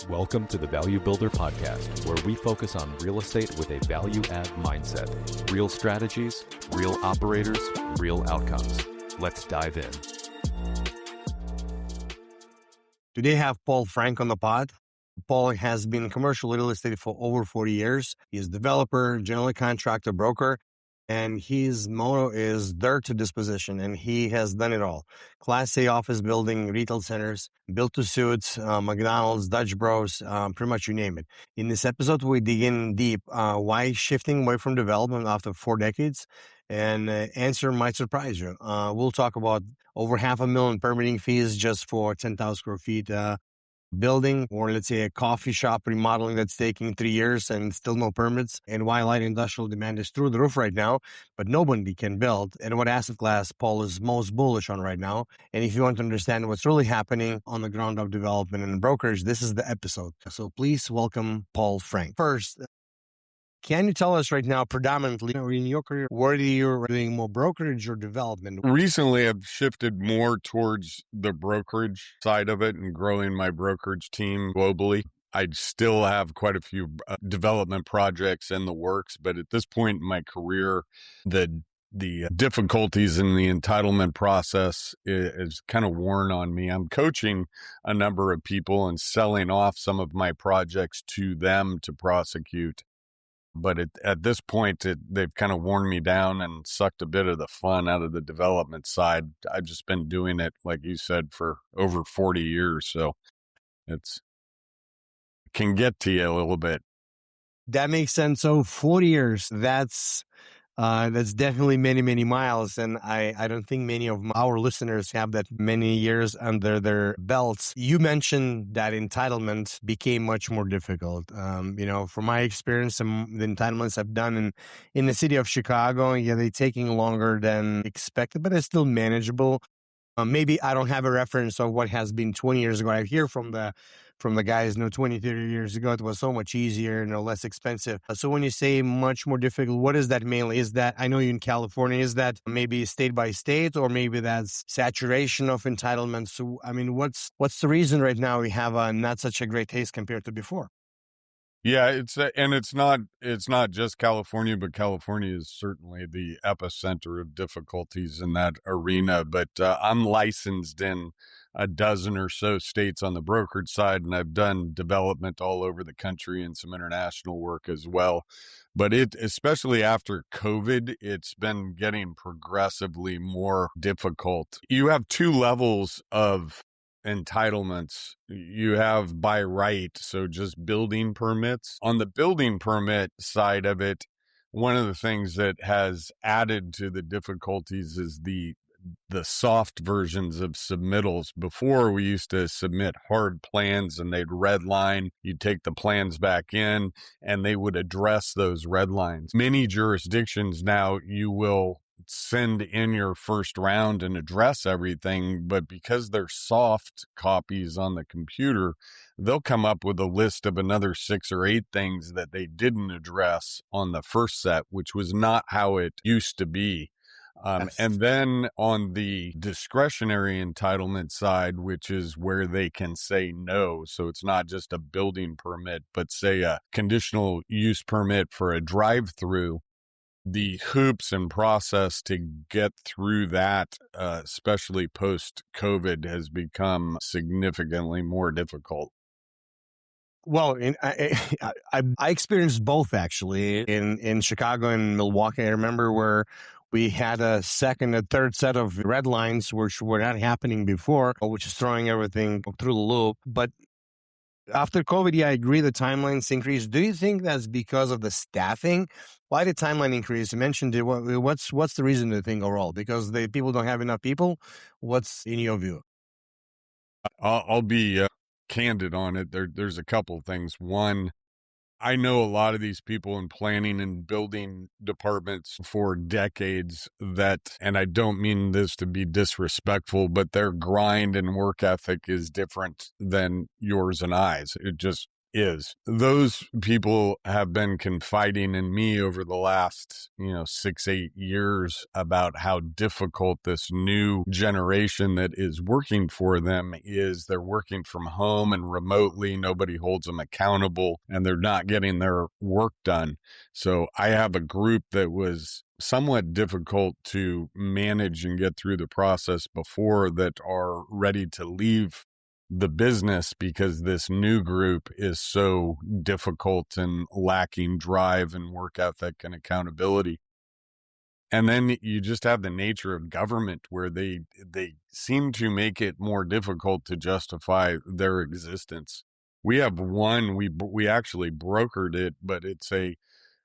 Welcome to the Value Builder Podcast, where we focus on real estate with a value-add mindset. Real strategies, real operators, real outcomes. Let's dive in. Today I have Paul Frank on the pod. Paul has been in commercial real estate for over 40 years. He's a developer, general contractor, broker, and his motto is dirt to disposition, and he has done it all. Class A office building, retail centers, built to suits, McDonald's, Dutch Bros, pretty much you name it. In this episode, we dig in deep why shifting away from development after 4 decades, and answer might surprise you. We'll talk about over $500,000 permitting fees just for 10,000 square feet building, or let's say a coffee shop remodeling that's taking 3 years and still no permits, and why light industrial demand is through the roof right now, but nobody can build, and what asset class Paul is most bullish on right now. And if you want to understand what's really happening on the ground of development and brokerage, this is the episode. So please welcome Paul Frank. First, can you tell us right now, predominantly in your career, whether you're doing more brokerage or development? Recently, I've shifted more towards the brokerage side of it and growing my brokerage team globally. I still have quite a few development projects in the works, but at this point in my career, the difficulties in the entitlement process is kind of worn on me. I'm coaching a number of people and selling off some of my projects to them to prosecute. But at this point, they've kind of worn me down and sucked a bit of the fun out of the development side. I've just been doing it, like you said, for over 40 years. So it can get to you a little bit. That makes sense. So 40 years, that's definitely many, many miles. And I don't think many of our listeners have that many years under their belts. You mentioned that entitlement became much more difficult. From my experience, the entitlements I've done in the city of Chicago, they're taking longer than expected, but it's still manageable. Maybe I don't have a reference of what has been 20 years ago. I hear from the guys, 20, 30 years ago, it was so much easier, less expensive. So when you say much more difficult, what is that mainly? Is that, I know you're in California, is that maybe state by state, or maybe that's saturation of entitlements? So, what's the reason right now we have not such a great taste compared to before? Yeah, it's not just California, but California is certainly the epicenter of difficulties in that arena. But I'm licensed in a dozen or so states on the brokerage side, and I've done development all over the country and some international work as well. But especially after COVID, it's been getting progressively more difficult. You have 2 levels of entitlements. You have by right, so just building permits. On the building permit side of it, one of the things that has added to the difficulties is the soft versions of submittals. Before, we used to submit hard plans and they'd redline. You'd take the plans back in and they would address those red lines. Many jurisdictions now, you will send in your first round and address everything, but because they're soft copies on the computer, they'll come up with a list of another 6 or 8 things that they didn't address on the first set, which was not how it used to be. And then on the discretionary entitlement side, which is where they can say no. So it's not just a building permit, but say a conditional use permit for a drive-through. The hoops and process to get through that, especially post-COVID, has become significantly more difficult. Well, I experienced both actually in Chicago and Milwaukee. I remember where we had a second and third set of red lines which were not happening before, which is throwing everything through the loop. But after COVID, I agree the timelines increased. Do you think that's because of the staffing? Why did timeline increase? You mentioned it. What's the reason to think overall? Because the people don't have enough people? What's in your view? I'll be candid on it. There's a couple of things. One, I know a lot of these people in planning and building departments for decades and I don't mean this to be disrespectful, but their grind and work ethic is different than yours and I's. is. Those people have been confiding in me over the last, 6-8 years about how difficult this new generation that is working for them is. They're working from home and remotely. Nobody holds them accountable and they're not getting their work done. So I have a group that was somewhat difficult to manage and get through the process before that are ready to leave the business because this new group is so difficult and lacking drive and work ethic and accountability. And then you just have the nature of government where they seem to make it more difficult to justify their existence. We have one, we actually brokered it, but it's a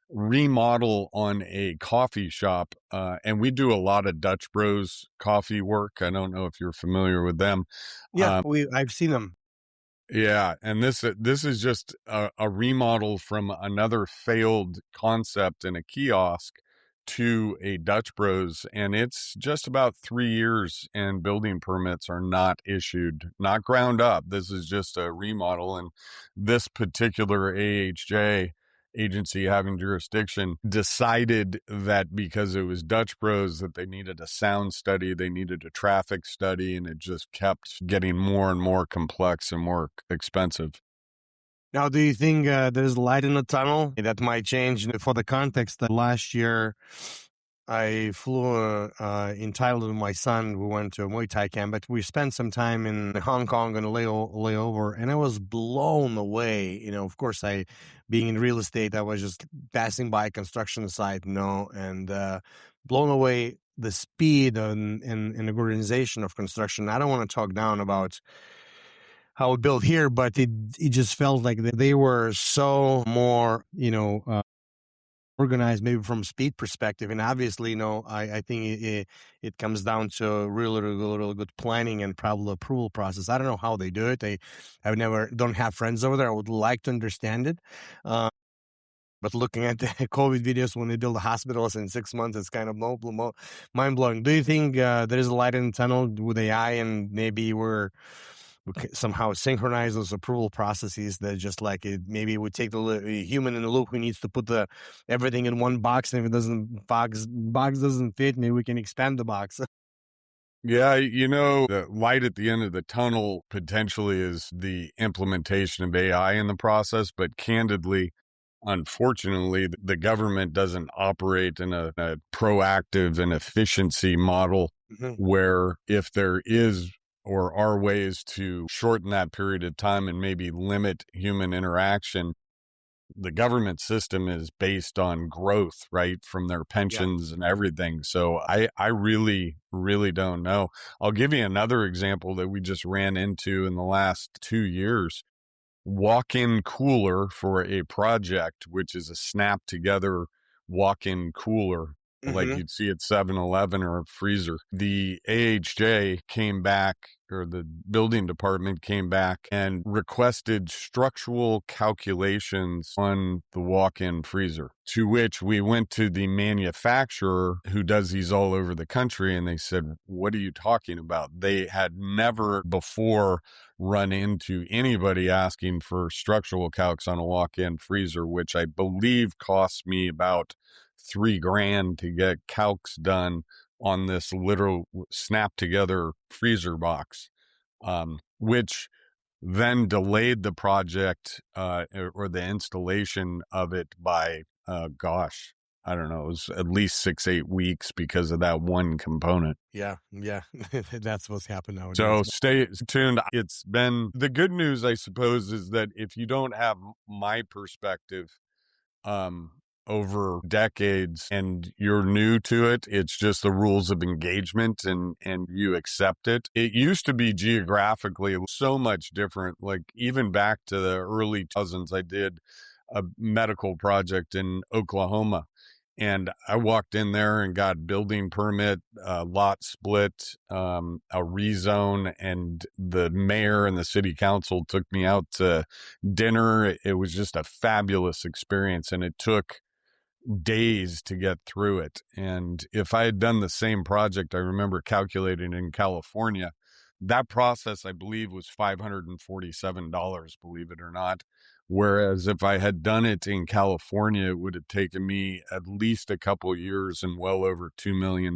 remodel on a coffee shop. And we do a lot of Dutch Bros coffee work. I don't know if you're familiar with them. Yeah, I've seen them. Yeah, and this is just a remodel from another failed concept in a kiosk to a Dutch Bros, and it's just about 3 years, and building permits are not issued, not ground up. This is just a remodel, and this particular AHJ agency having jurisdiction decided that because it was Dutch Bros that they needed a sound study, they needed a traffic study, and it just kept getting more and more complex and more expensive. Now, do you think there's light in the tunnel that might change? For the context, last year I flew in Thailand with my son. We went to a Muay Thai camp, but we spent some time in Hong Kong on a layover, and I was blown away. Of course, being in real estate, I was just passing by a construction site, and blown away the speed and the organization of construction. I don't want to talk down about how we built here, but it just felt like they were so more, organized, maybe from speed perspective. And obviously, I think it comes down to really good planning and probably approval process. I don't know how they do it. Don't have friends over there. I would like to understand it. But looking at the COVID videos when they build the hospitals in 6 months, it's kind of mind blowing. Do you think there is a light in the tunnel with AI, and maybe we can somehow synchronize those approval processes that just like maybe it would take the human in the loop who needs to put everything in one box, and if it doesn't box doesn't fit, maybe we can expand the box. Yeah, the light at the end of the tunnel potentially is the implementation of AI in the process, but candidly, unfortunately, the government doesn't operate in a proactive and efficiency model where if there is or are ways to shorten that period of time and maybe limit human interaction, the government system is based on growth, right? From their pensions and everything. So I really, really don't know. I'll give you another example that we just ran into in the last 2 years. Walk-in cooler for a project, which is a snap together walk-in cooler like you'd see at 7-Eleven or a freezer. The AHJ came back, or the building department came back and requested structural calculations on the walk-in freezer, to which we went to the manufacturer who does these all over the country, and they said, "What are you talking about?" They had never before run into anybody asking for structural calcs on a walk-in freezer, which I believe cost me about $3,000 to get calcs done on this literal snap together freezer box, which then delayed the project or the installation of it by, I don't know, it was at least 6-8 weeks because of that one component. Yeah. That's what's happened nowadays. So stay tuned. It's been, the good news, I suppose, is that if you don't have my perspective over decades and you're new to it, it's just the rules of engagement and you accept it. It used to be geographically so much different. Like even back to the early 2000s, I did a medical project in Oklahoma. And I walked in there and got building permit, lot split, a rezone, and the mayor and the city council took me out to dinner. It was just a fabulous experience, and it took days to get through it. And if I had done the same project, I remember calculating in California, That process, I believe, was $547, believe it or not. Whereas if I had done it in California, it would have taken me at least a couple of years and well over $2 million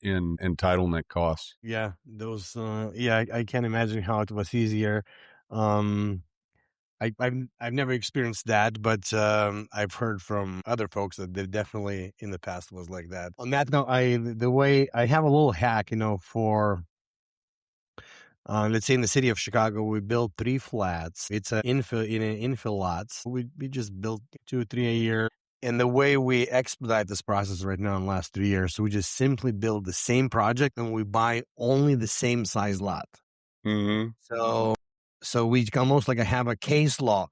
in entitlement costs. Yeah, those. I can't imagine how it was easier. Um, I've never experienced that, but I've heard from other folks that they definitely in the past was like that. On that note, the way I have a little hack, for let's say in the city of Chicago, we built 3 flats. It's an infill lots. We just built 2 or 3 a year. And the way we expedite this process right now in the last 3 years, so we just simply build the same project and we buy only the same size lot. Mm-hmm. So we almost like have a case law,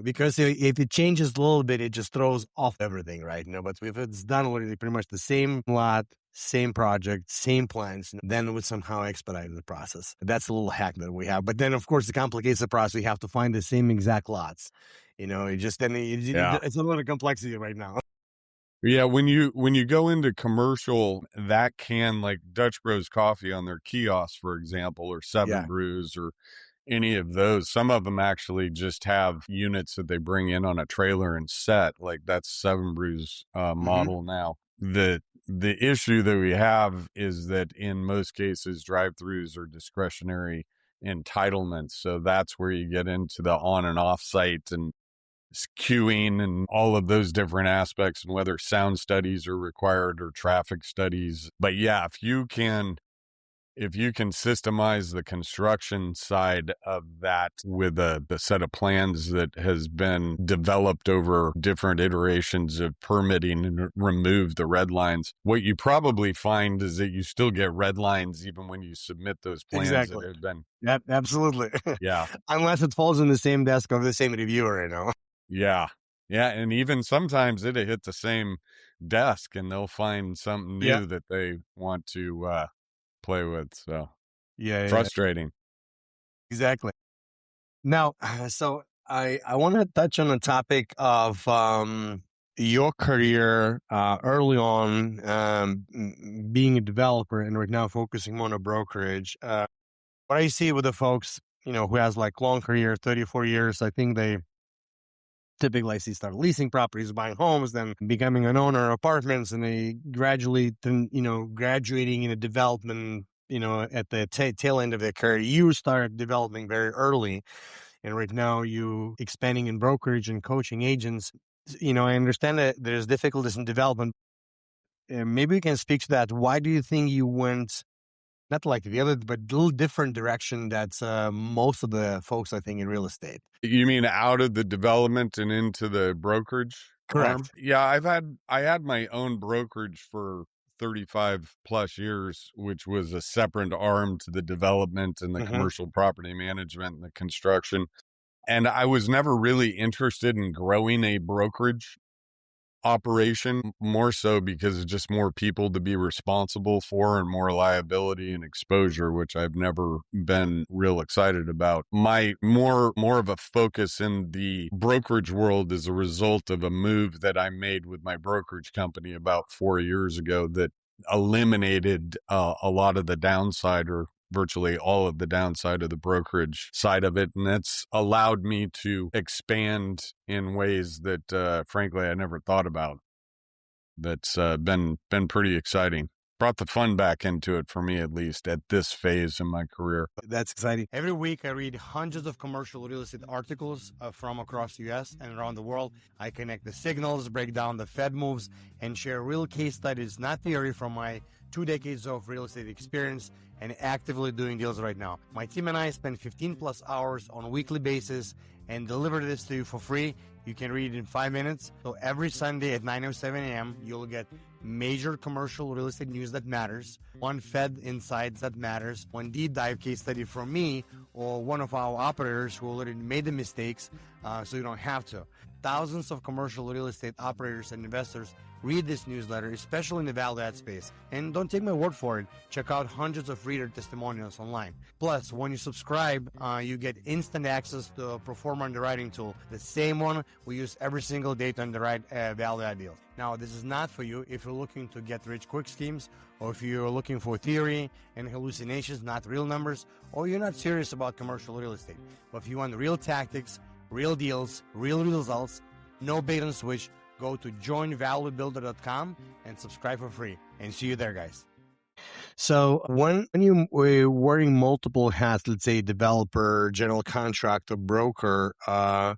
because if it changes a little bit, it just throws off everything, right? But if it's done already pretty much the same lot, same project, same plans, then we somehow expedite the process. That's a little hack that we have. But then, of course, it complicates the process. We have to find the same exact lots. It's a lot of complexity right now. Yeah, when you go into commercial, that can, like Dutch Bros Coffee on their kiosk, for example, or Seven Brews or any of those. Some of them actually just have units that they bring in on a trailer and set. Like that's Seven Brews model now. The issue that we have is that in most cases, drive-throughs are discretionary entitlements. So that's where you get into the on and off site and queuing and all of those different aspects, and whether sound studies are required or traffic studies. But yeah, if you can systemize the construction side of that with a set of plans that has been developed over different iterations of permitting and remove the red lines, what you probably find is that you still get red lines even when you submit those plans Exactly. that have been. Yep, absolutely. Yeah. Unless it falls in the same desk of the same reviewer, Yeah. Yeah. And even sometimes it'll hit the same desk and they'll find something new that they want to play with. So frustrating. Exactly. Now, so I want to touch on the topic of your career early on, being a developer and right now focusing on a brokerage. What I see with the folks, who has like long career, 34 years, I think they typically I see start leasing properties, buying homes, then becoming an owner of apartments, and they gradually, graduating in a development, at the tail end of their career. You start developing very early, and right now you expanding in brokerage and coaching agents. I understand that there's difficulties in development. Maybe you can speak to that. Why do you think you went not like the other, but a little different direction that's most of the folks, I think, in real estate? You mean out of the development and into the brokerage? Correct. Arm? Yeah, I had my own brokerage for 35 plus years, which was a separate arm to the development and the commercial property management and the construction. And I was never really interested in growing a brokerage operation, more so because it's just more people to be responsible for and more liability and exposure, which I've never been real excited about. My more of a focus in the brokerage world is a result of a move that I made with my brokerage company about 4 years ago that eliminated a lot of the downside, or virtually all of the downside of the brokerage side of it. And that's allowed me to expand in ways that, frankly, I never thought about. That's been pretty exciting. Brought the fun back into it for me, at least at this phase in my career. That's exciting. Every week I read hundreds of commercial real estate articles from across the U.S. and around the world. I connect the signals, break down the Fed moves, and share real case studies, not theory, from my 2 decades of real estate experience and actively doing deals right now. My team and I spend 15 plus hours on a weekly basis and deliver this to you for free. You can read it in 5 minutes. So every Sunday at 9:07 a.m., you'll get major commercial real estate news that matters, one Fed insights that matters, one deep dive case study from me or one of our operators who already made the mistakes, so you don't have to. thousands of commercial real estate operators and investors read this newsletter, especially in the value add space. And don't take my word for it. Check out hundreds of reader testimonials online. Plus, when you subscribe, you get instant access to a Perform underwriting tool, the same one we use every single day to underwrite value add deals. Now, this is not for you if you're looking to get rich quick schemes, or if you're looking for theory and hallucinations, not real numbers, or you're not serious about commercial real estate. But if you want real tactics, real deals, real results, no bait and switch, go to joinvaluebuilder.com and subscribe for free. And see you there, guys. So when you were wearing multiple hats, let's say developer, general contractor, broker,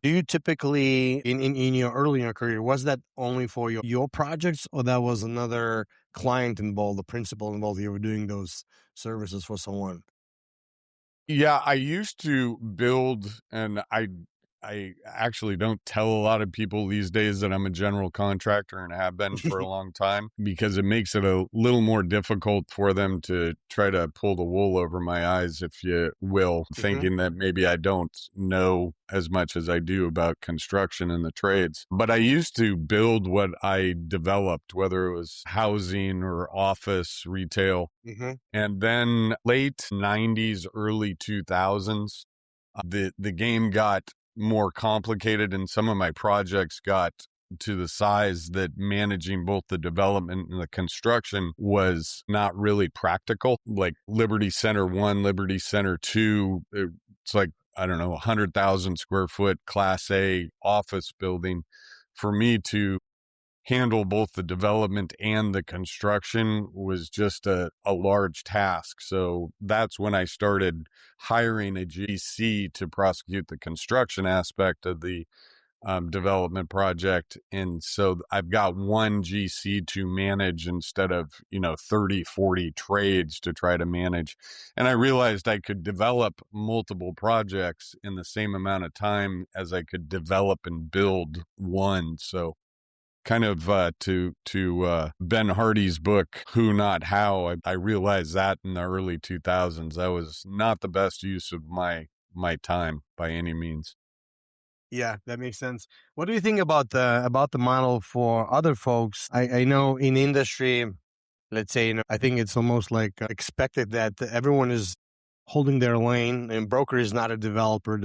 do you typically, in your earlier career, was that only for your projects, or that was another client involved, the principal involved, you were doing those services for someone? Yeah, I used to build, and I actually don't tell a lot of people these days that I'm a general contractor and have been for a long time, because it makes it a little more difficult for them to try to pull the wool over my eyes, if you will, thinking that maybe I don't know as much as I do about construction and the trades. But I used to build what I developed, whether it was housing or office, retail. And then late 90s, early 2000s, the game got more complicated, and some of my projects got to the size that managing both the development and the construction was not really practical. Like Liberty Center 1, Liberty Center 2, it's like, I don't know, 100,000 square foot Class A office building. For me to handle both the development and the construction was just a large task. So that's when I started hiring a GC to prosecute the construction aspect of the development project. And so I've got one GC to manage instead of, 30, 40 trades to try to manage. And I realized I could develop multiple projects in the same amount of time as I could develop and build one. So kind of to Ben Hardy's book, Who Not How, I realized that in the early 2000s. That was not the best use of my time by any means. Yeah, that makes sense. What do you think about the model for other folks? I know in industry, let's say, I think it's almost like expected that everyone is holding their lane, and broker is not a developer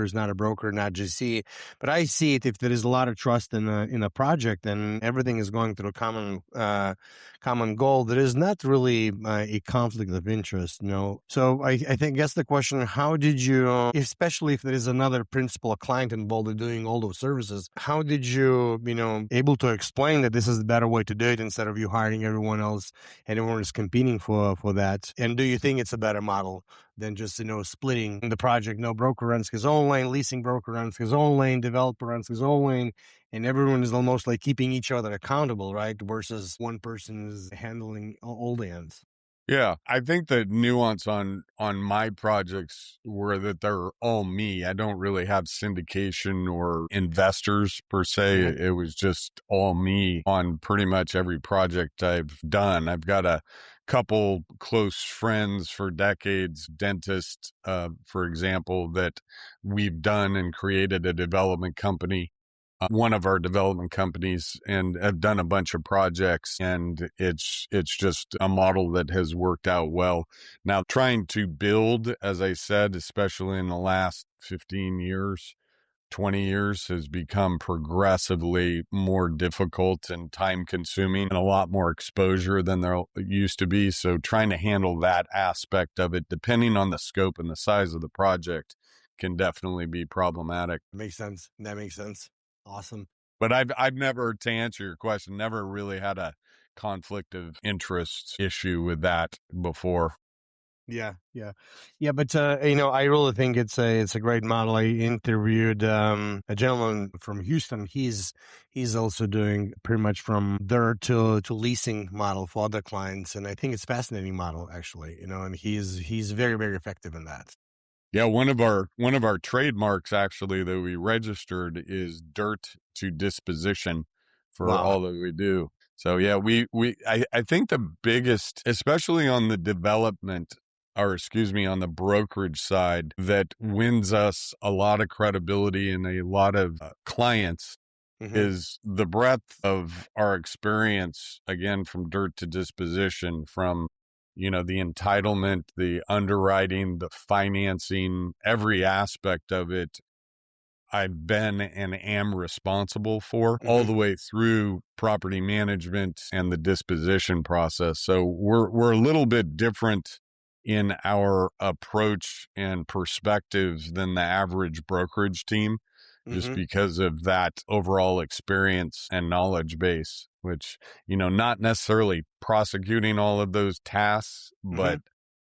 is not a broker, not GC. But I see it, if there is a lot of trust in a project and everything is going through a common goal, there is not really a conflict of interest, So I guess the question, how did you, especially if there is another principal, a client involved in doing all those services, how did you, able to explain that this is the better way to do it instead of you hiring everyone else and everyone is competing for that? And do you think it's a better model than just, splitting the project? No, broker runs his own lane, leasing broker runs his own lane, developer runs his own lane, and everyone is almost like keeping each other accountable, right? Versus one person is handling all the ends. Yeah, I think the nuance on my projects were that they're all me. I don't really have syndication or investors per se. It was just all me on pretty much every project I've done. I've got a couple close friends for decades, dentists, for example, that we've done and created a development company, one of our development companies, and have done a bunch of projects, and it's just a model that has worked out well. Now, trying to build, as I said, especially in the last 15 years, 20 years, has become progressively more difficult and time consuming and a lot more exposure than there used to be. So trying to handle that aspect of it, depending on the scope and the size of the project, can definitely be problematic. Makes sense. That makes sense. Awesome. But I've never, to answer your question, never really had a conflict of interest issue with that before. Yeah. But I really think it's a great model. I interviewed a gentleman from Houston. He's also doing pretty much from dirt to leasing model for other clients, and I think it's a fascinating model, actually. And he's very, very effective in that. Yeah, one of our trademarks actually that we registered is dirt to disposition for all that we do. So yeah, I think the biggest, especially on the development, or excuse me, on the brokerage side, that wins us a lot of credibility and a lot of clients is the breadth of our experience, again, from dirt to disposition, from, the entitlement, the underwriting, the financing, every aspect of it. I've been and am responsible for all the way through property management and the disposition process. So we're a little bit different in our approach and perspectives than the average brokerage team, just because of that overall experience and knowledge base, which, not necessarily prosecuting all of those tasks, but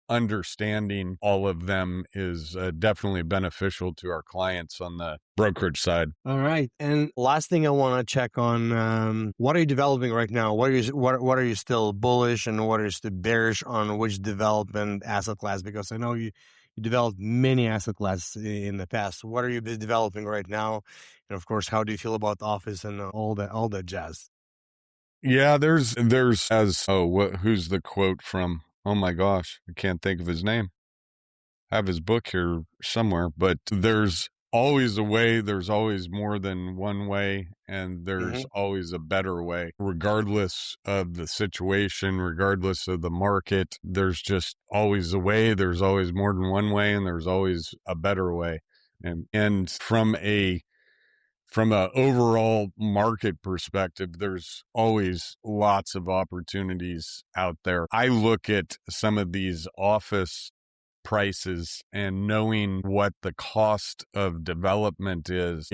understanding all of them is definitely beneficial to our clients on the brokerage side. All right. And last thing I want to check on, what are you developing right now? What are you still bullish and what are you still bearish on which development asset class? Because I know you developed many asset classes in the past. What are you developing right now? And of course, how do you feel about office and all that jazz? Yeah, there's who's the quote from? Oh my gosh, I can't think of his name. I have his book here somewhere, but there's always a way, there's always more than one way, and there's always a better way. Regardless of the situation, regardless of the market, there's just always a way, there's always more than one way, and there's always a better way. And from a overall market perspective, there's always lots of opportunities out there. I look at some of these office prices and knowing what the cost of development is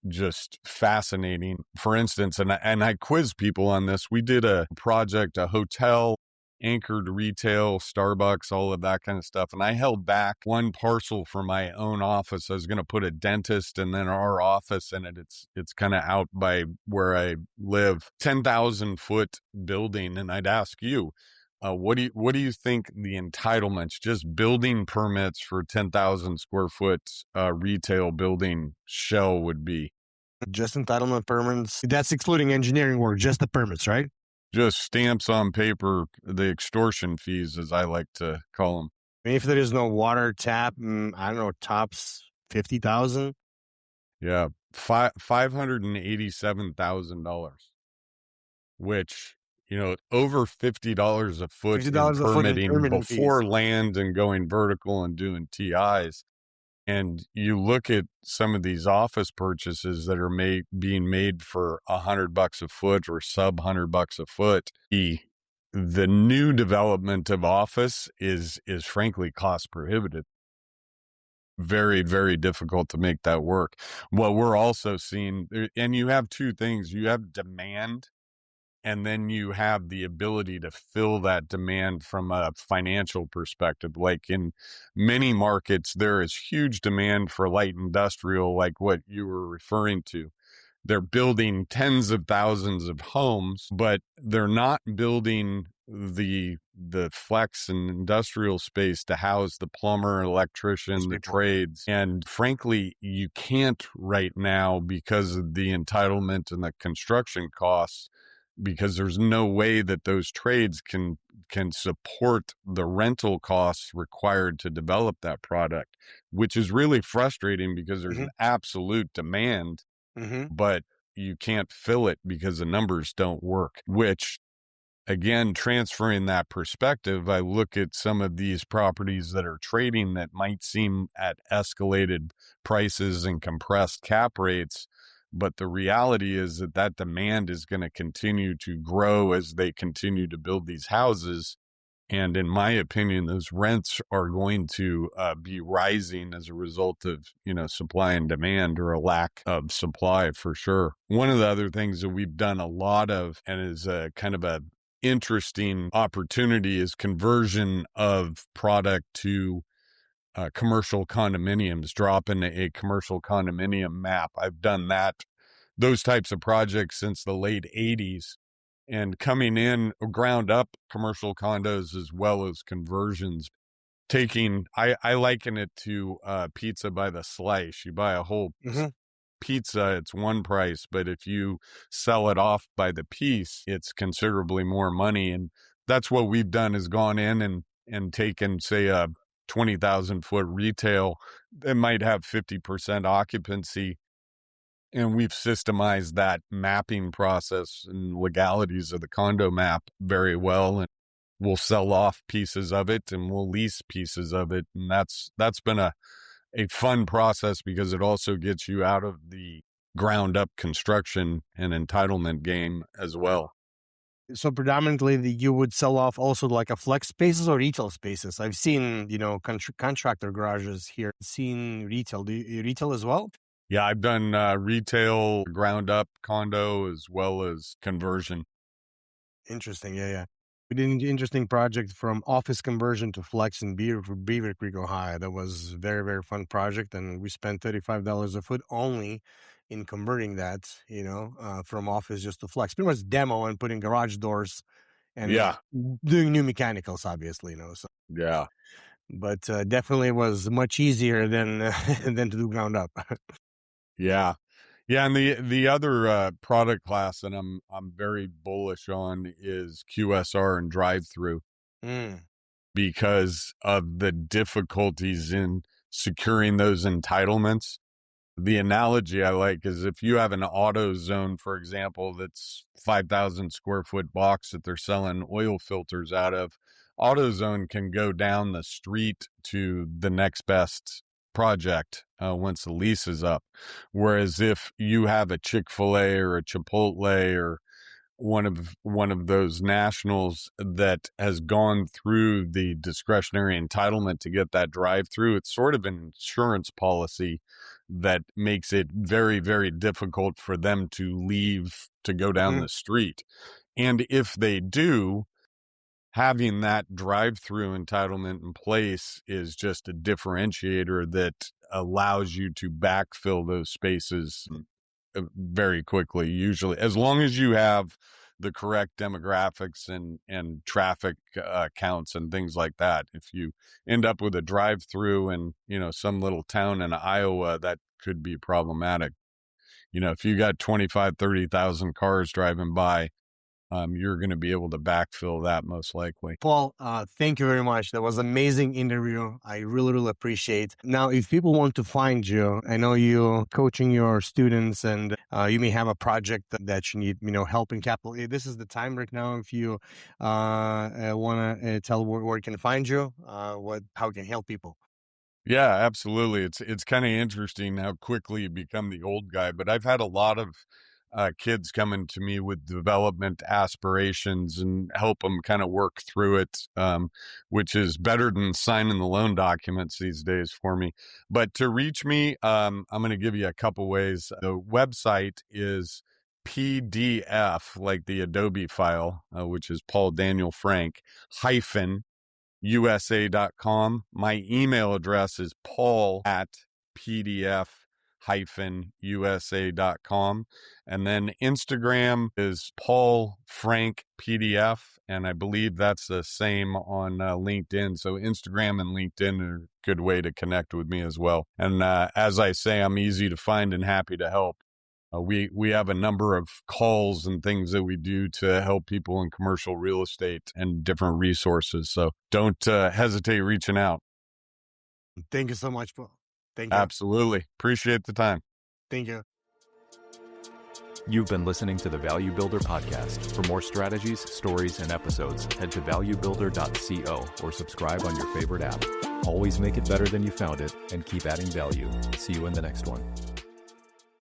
just fascinating. For instance, and I quiz people on this. We did a project, a hotel, anchored retail, Starbucks, all of that kind of stuff. And I held back one parcel for my own office. I was going to put a dentist and then our office in it. It's kind of out by where I live, 10,000 foot building. And I'd ask you, what do you think the entitlements, just building permits for 10,000 square foot retail building shell would be? Just entitlement permits. That's excluding engineering work, just the permits, right? Just stamps on paper, the extortion fees, as I like to call them. I mean, if there is no water tap, I don't know, tops 50,000. Yeah, $587,000, which, over $50 a foot in permitting before fees. Land and going vertical and doing TIs. And you look at some of these office purchases that are being made for $100 a foot or sub $100 a foot. The new development of office is frankly cost prohibitive. Very, very difficult to make that work. What we're also seeing, and you have two things. You have demand, and then you have the ability to fill that demand from a financial perspective. Like in many markets, there is huge demand for light industrial, like what you were referring to. They're building tens of thousands of homes, but they're not building the flex and industrial space to house the plumber, electrician, the trades. And frankly, you can't right now because of the entitlement and the construction costs, because there's no way that those trades can support the rental costs required to develop that product, which is really frustrating because there's an absolute demand, but you can't fill it because the numbers don't work. Which, again, transferring that perspective, I look at some of these properties that are trading that might seem at escalated prices and compressed cap rates, but the reality is that demand is going to continue to grow as they continue to build these houses. And in my opinion, those rents are going to be rising as a result of, supply and demand, or a lack of supply for sure. One of the other things that we've done a lot of, and is a kind of a interesting opportunity, is conversion of product to commercial condominiums, dropping a commercial condominium map. I've done those types of projects since the late 80s. And coming in ground up commercial condos as well as conversions, I liken it to pizza by the slice. You buy a whole pizza, it's one price, but if you sell it off by the piece, it's considerably more money. And that's what we've done, is gone in and taken, say, a 20,000 foot retail that might have 50% occupancy, And we've systemized that mapping process and legalities of the condo map very well. And we'll sell off pieces of it and we'll lease pieces of it. And that's been a fun process because it also gets you out of the ground up construction and entitlement game as well. So predominantly you would sell off also like a flex spaces or retail spaces. I've seen, contractor garages here, seen retail. Do you retail as well? Yeah, I've done retail, ground up condo, as well as conversion. Interesting. Yeah. We did an interesting project from office conversion to flex in Beaver Creek, Ohio. That was a very, very fun project. And we spent $35 a foot only in converting that, from office just to flex. Pretty much demo and putting garage doors and doing new mechanicals, obviously, So Yeah. But definitely was much easier than than to do ground up. Yeah. Yeah, and the other product class that I'm very bullish on is QSR and drive-through because of the difficulties in securing those entitlements. The analogy I like is if you have an auto zone, for example, that's 5,000 square foot box that they're selling oil filters out of, AutoZone can go down the street to the next best project once the lease is up. Whereas if you have a Chick-fil-A or a Chipotle or one of those nationals that has gone through the discretionary entitlement to get that drive-through, it's sort of an insurance policy that makes it very, very difficult for them to leave to go down the street. And if they do, having that drive-through entitlement in place is just a differentiator that allows you to backfill those spaces very quickly, usually, as long as you have the correct demographics and traffic counts and things like that. If you end up with a drive-through in, some little town in Iowa, that could be problematic. If you got 25, 30,000 cars driving by, you're going to be able to backfill that most likely. Paul, thank you very much. That was an amazing interview. I really, really appreciate. Now, if people want to find you, I know you're coaching your students and you may have a project that you need, help in capital. This is the time right now. If you want to tell where you can find you, how you can help people. Yeah, absolutely. It's kind of interesting how quickly you become the old guy, but I've had a lot of kids coming to me with development aspirations and help them kind of work through it, which is better than signing the loan documents these days for me. But to reach me, I'm going to give you a couple ways. The website is PDF, like the Adobe file, which is Paul Daniel Frank hyphen USA.com. My email address is paul@pdf-usa.com. And then Instagram is Paul Frank PDF. And I believe that's the same on LinkedIn. So Instagram and LinkedIn are a good way to connect with me as well. And as I say, I'm easy to find and happy to help. We have a number of calls and things that we do to help people in commercial real estate and different resources. So don't hesitate reaching out. Thank you so much, Paul. Thank you. Absolutely. Appreciate the time. Thank you. You've been listening to the Value Builder podcast. For more strategies, stories, and episodes, head to valuebuilder.co or subscribe on your favorite app. Always make it better than you found it and keep adding value. See you in the next one.